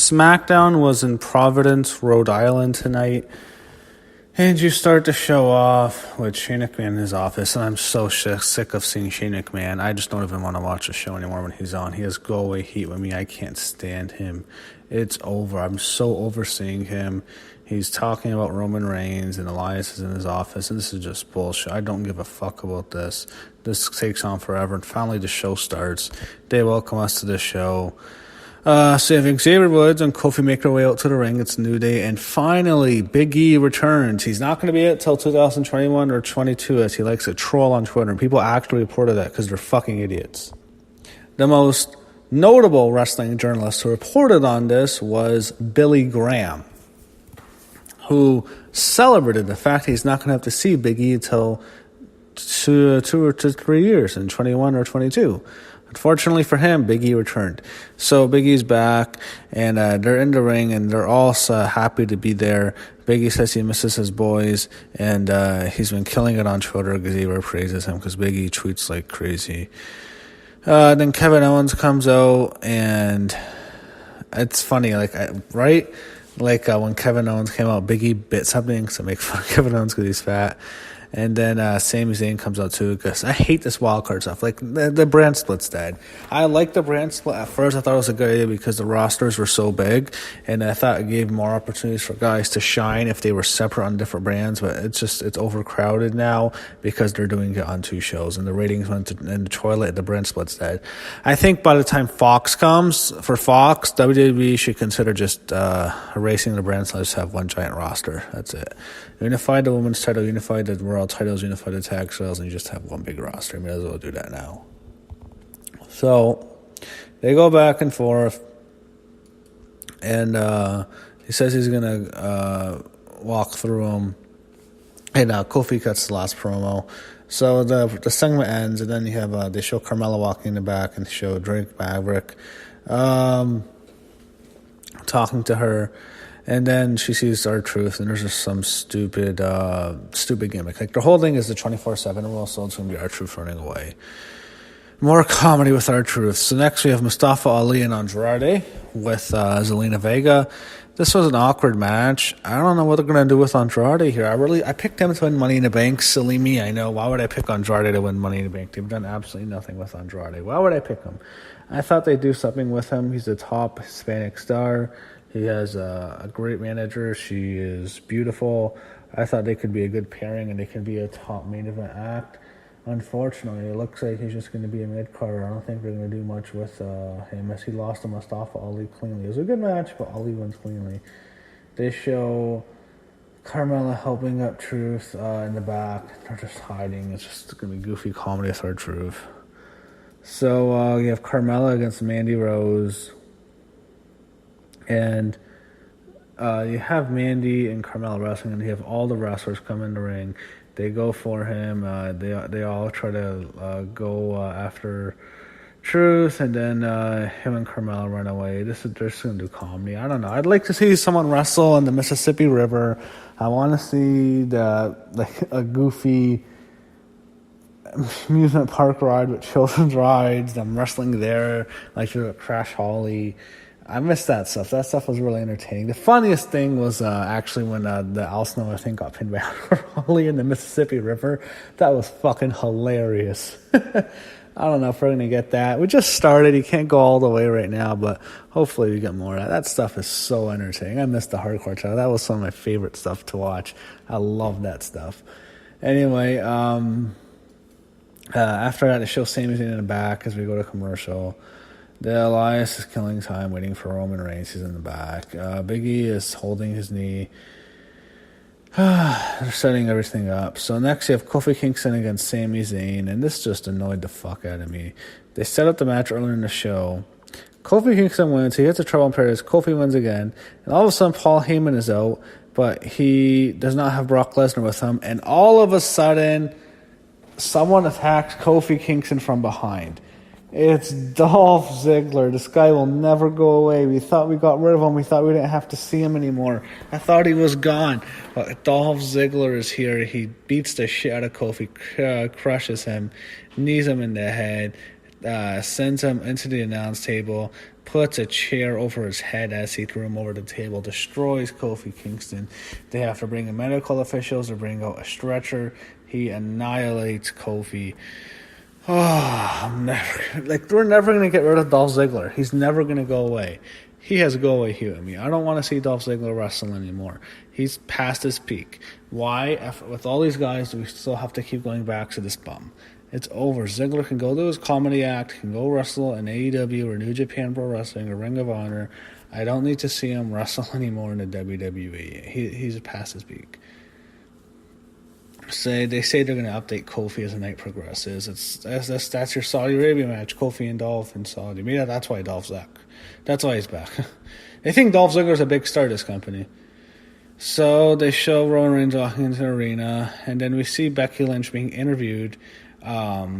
SmackDown was in Providence, Rhode Island tonight. And you start the show off with Shane McMahon in his office, and I'm so sick of seeing Shane McMahon. I just don't even want to watch the show anymore when he's on. He has go-away heat with me. I can't stand him. It's over. I'm so over seeing him. He's talking about Roman Reigns, and Elias is in his office, and this is just bullshit. I don't give a fuck about this. This takes on forever, and finally the show starts. They welcome us to the show. So you have Xavier Woods and Kofi make their way out to the ring. It's New Day. And finally, Big E returns. He's not going to be it till 2021 or 22, as he likes to troll on Twitter. And people actually reported that because they're fucking idiots. The most notable wrestling journalist who reported on this was Billy Graham, who celebrated the fact he's not going to have to see Big E until 2 or 3 years, in 21 or 22. Unfortunately for him, Big E returned. So Big E's back, and they're in the ring, and they're all happy to be there. Big E says he misses his boys, and he's been killing it on Twitter. Xavier praises him because Big E tweets like crazy. Then Kevin Owens comes out, and it's funny, right? When Kevin Owens came out, Big E bit something to make fun of Kevin Owens because he's fat. And then Sami Zayn comes out too, because I hate this wildcard stuff. The brand split's dead. I like the brand split. At first, I thought it was a good idea because the rosters were so big, and I thought it gave more opportunities for guys to shine if they were separate on different brands. But it's overcrowded now because they're doing it on two shows, and the ratings went in the toilet. The brand split's dead. I think by the time Fox comes, for Fox, WWE should consider just erasing the brands and just have one giant roster. That's it. Unify the women's title, unify the world titles, unify the tag titles, and you just have one big roster. You may as well do that now. So they go back and forth, and he says he's gonna walk through them, and Kofi cuts the last promo. So the segment ends, and then you have they show Carmella walking in the back, and they show Drake Maverick talking to her. And then she sees R-Truth, and there's just some stupid gimmick. The whole thing is the 24/7 rule, so it's going to be R-Truth running away. More comedy with R-Truth. So next we have Mustafa Ali and Andrade with Zelina Vega. This was an awkward match. I don't know what they're going to do with Andrade here. I picked him to win Money in the Bank. Silly me, I know. Why would I pick Andrade to win Money in the Bank? They've done absolutely nothing with Andrade. Why would I pick him? I thought they'd do something with him. He's a top Hispanic star. He has a great manager. She is beautiful. I thought they could be a good pairing, and they could be a top main event act. Unfortunately, it looks like he's just going to be a mid-carder. I don't think they're going to do much with him, as he lost to Mustafa Ali cleanly. It was a good match, but Ali wins cleanly. They show Carmella helping up Truth in the back. They're just hiding. It's just going to be goofy comedy with our Truth. So you have Carmella against Mandy Rose. And you have Mandy and Carmella wrestling, and you have all the wrestlers come in the ring. They go for him. They all try to go after Truth, and then him and Carmella run away. They're just going to do comedy. I don't know. I'd like to see someone wrestle in the Mississippi River. I want to see a goofy amusement park ride with children's rides. Them wrestling there, like through a Crash Holly. I missed that stuff. That stuff was really entertaining. The funniest thing was actually when the Al Snow, I think, got pinned by Holly in the Mississippi River. That was fucking hilarious. I don't know if we're going to get that. We just started. You can't go all the way right now, but hopefully we get more of that. That stuff is so entertaining. I missed the hardcore channel. That was some of my favorite stuff to watch. I love that stuff. Anyway, after that, they show Sami Zayn in the back as we go to commercial. The Elias is killing time waiting for Roman Reigns. He's in the back. Big E is holding his knee. They're setting everything up. So next you have Kofi Kingston against Sami Zayn, and this just annoyed the fuck out of me. They set up the match earlier in the show. Kofi Kingston wins. He hits a trouble in Paris. Kofi wins again. And all of a sudden Paul Heyman is out, but he does not have Brock Lesnar with him. And all of a sudden someone attacks Kofi Kingston from behind. It's Dolph Ziggler. This guy will never go away. We thought we got rid of him. We thought we didn't have to see him anymore. I thought he was gone. But Dolph Ziggler is here. He beats the shit out of Kofi, crushes him, knees him in the head, sends him into the announce table. puts a chair over his head as he threw him over the table, destroys Kofi Kingston. They have to bring in medical officials to bring out a stretcher. He annihilates Kofi. We're never going to get rid of Dolph Ziggler. He's never going to go away. He has a go-away hue in me. I don't want to see Dolph Ziggler wrestle anymore. He's past his peak. Why, with all these guys, do we still have to keep going back to this bum? It's over. Ziggler can go do his comedy act, can go wrestle in AEW or New Japan Pro Wrestling or Ring of Honor. I don't need to see him wrestle anymore in the WWE. He's past his peak. They say they're going to update Kofi as the night progresses. That's your Saudi Arabia match, Kofi and Dolph in Saudi. Maybe that's why Dolph's back. That's why he's back. They think Dolph Ziggler's a big star, this company. So they show Roman Reigns walking into the arena, and then we see Becky Lynch being interviewed by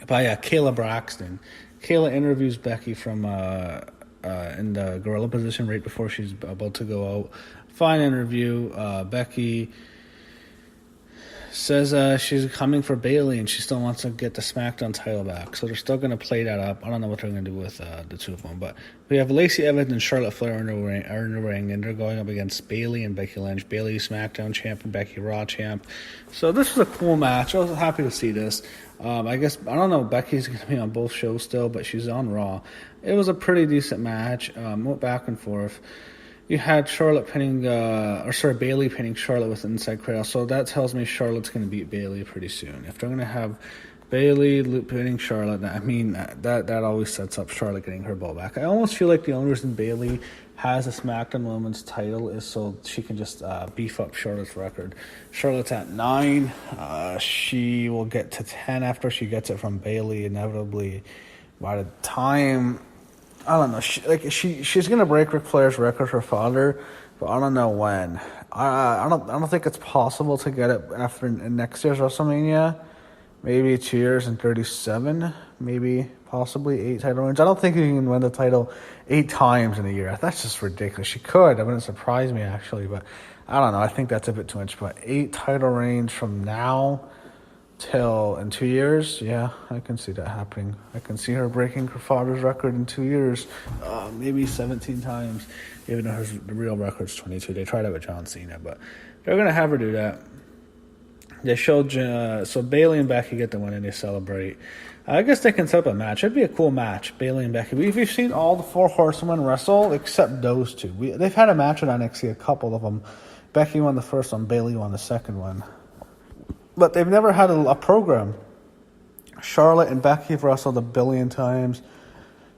Kayla Braxton. Kayla interviews Becky from in the gorilla position right before she's about to go out. Fine interview. Becky says she's coming for Bayley and she still wants to get the SmackDown title back. So they're still going to play that up. I don't know what they're going to do with the two of them. But we have Lacey Evans and Charlotte Flair in the ring, and they're going up against Bayley and Becky Lynch. Bayley, SmackDown champ, and Becky, Raw champ. So this is a cool match. I was happy to see this. I don't know, Becky's going to be on both shows still, but she's on Raw. It was a pretty decent match. Went back and forth. You had Bayley pinning Charlotte with an inside cradle. So that tells me Charlotte's going to beat Bayley pretty soon. If they're going to have Bayley pinning Charlotte, that always sets up Charlotte getting her ball back. I almost feel like the only reason Bayley has a SmackDown Women's title is so she can just beef up Charlotte's record. Charlotte's at 9. She will get to 10 after she gets it from Bayley, inevitably. By the time... I don't know. She's gonna break Ric Flair's record, her father, but I don't know when. I don't think it's possible to get it after next year's WrestleMania. Maybe 2 years and 37. Maybe possibly 8 title reigns. I don't think you can win the title 8 times in a year. That's just ridiculous. She could. It wouldn't surprise me actually, but I don't know. I think that's a bit too much. But 8 title reigns from now till in 2 years, yeah, I can see that happening. I can see her breaking her father's record in 2 years, maybe 17 times, even though the real record's 22. They tried it with John Cena, but they're going to have her do that. They showed, so Bayley and Becky get the win and they celebrate. I guess they can set up a match. It'd be a cool match, Bayley and Becky. We've seen all the 4 horsewomen wrestle except those two. They've had a match at NXT, a couple of them. Becky won the first one, Bayley won the second one. But they've never had a program. Charlotte and Becky have wrestled 1 billion times.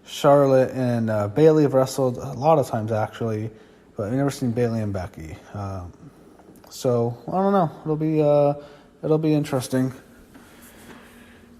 Charlotte and Bayley have wrestled a lot of times, actually. But I've never seen Bayley and Becky. So, I don't know. It'll be interesting.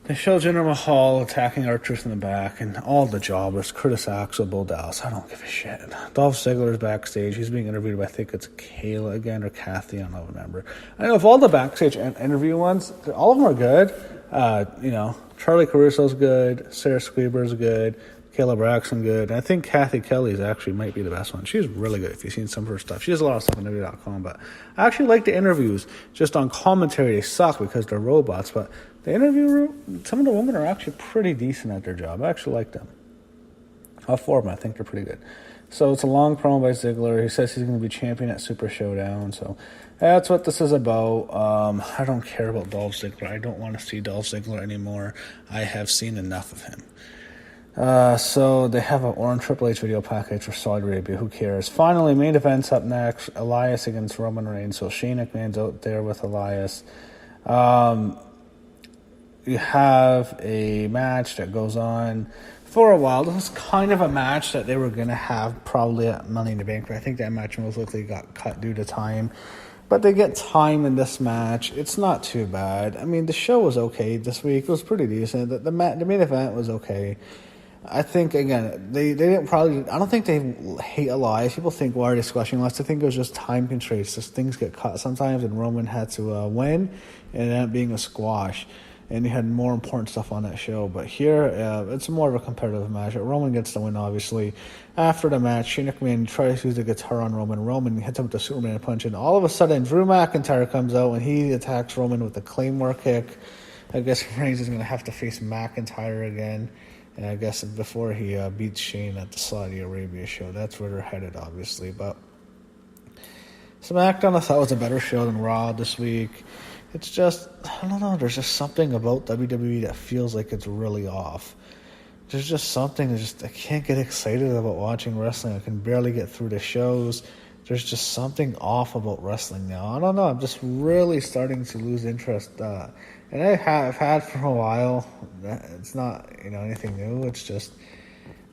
They show Jinder Mahal attacking R-Truth in the back, and all the jobbers, Curtis Axel, Bo Dallas, I don't give a shit. Dolph Ziggler's backstage. He's being interviewed by, I think it's Kayla again, or Kathy, I don't remember. I know of all the backstage interview ones, all of them are good. Charlie Caruso's good, Sarah Squeeber's good, Kayla Braxton good, and I think Kathy Kelly's actually might be the best one. She's really good if you've seen some of her stuff. She has a lot of stuff on interview.com, but I actually like the interviews. Just on commentary, they suck because they're robots, but the interview, some of the women are actually pretty decent at their job. I actually like them. All 4 of them, I think they're pretty good. So it's a long promo by Ziggler. He says he's going to be champion at Super Showdown. So that's what this is about. I don't care about Dolph Ziggler. I don't want to see Dolph Ziggler anymore. I have seen enough of him. So they have an Orange Triple H video package for Saudi Arabia. Who cares? Finally, main event's up next. Elias against Roman Reigns. So Shane McMahon's out there with Elias. You have a match that goes on for a while. This is kind of a match that they were going to have probably at Money in the Bank. But I think that match most likely got cut due to time. But they get time in this match. It's not too bad. I mean, the show was okay this week. It was pretty decent. The main event was okay. I think, again, they didn't probably... I don't think they hate Elias. People think, why are they squashing Elias? I think it was just time constraints. Just things get cut sometimes, and Roman had to win, and it ended up being a squash. And they had more important stuff on that show. But here, it's more of a competitive match. Roman gets the win, obviously. After the match, Shane McMahon tries to use the guitar on Roman. Roman hits him with the Superman punch. And all of a sudden, Drew McIntyre comes out, and he attacks Roman with the Claymore kick. I guess Reigns is going to have to face McIntyre again. And I guess before he beats Shane at the Saudi Arabia show, that's where they're headed, obviously. But SmackDown, I thought, was a better show than Raw this week. It's just, I don't know, there's just something about WWE that feels like it's really off. There's just something I can't get excited about watching wrestling. I can barely get through the shows. There's just something off about wrestling now. I don't know, I'm just really starting to lose interest. And I've had for a while. It's not, anything new. It's just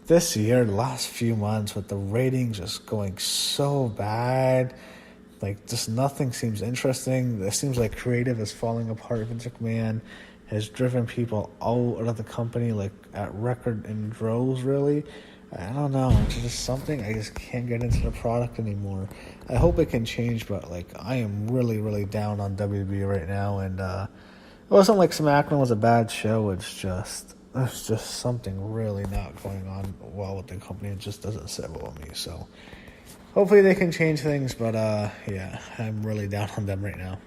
this year, the last few months, with the ratings just going so bad. Like, just nothing seems interesting. It seems like creative is falling apart. Vince McMahon has driven people out of the company, like, at record in droves, really. I don't know. It's just something. I just can't get into the product anymore. I hope it can change, but, I am really, really down on WWE right now. And it wasn't like SmackDown was a bad show. There's just something really not going on well with the company. It just doesn't sit well with me, so hopefully they can change things, but yeah, I'm really down on them right now.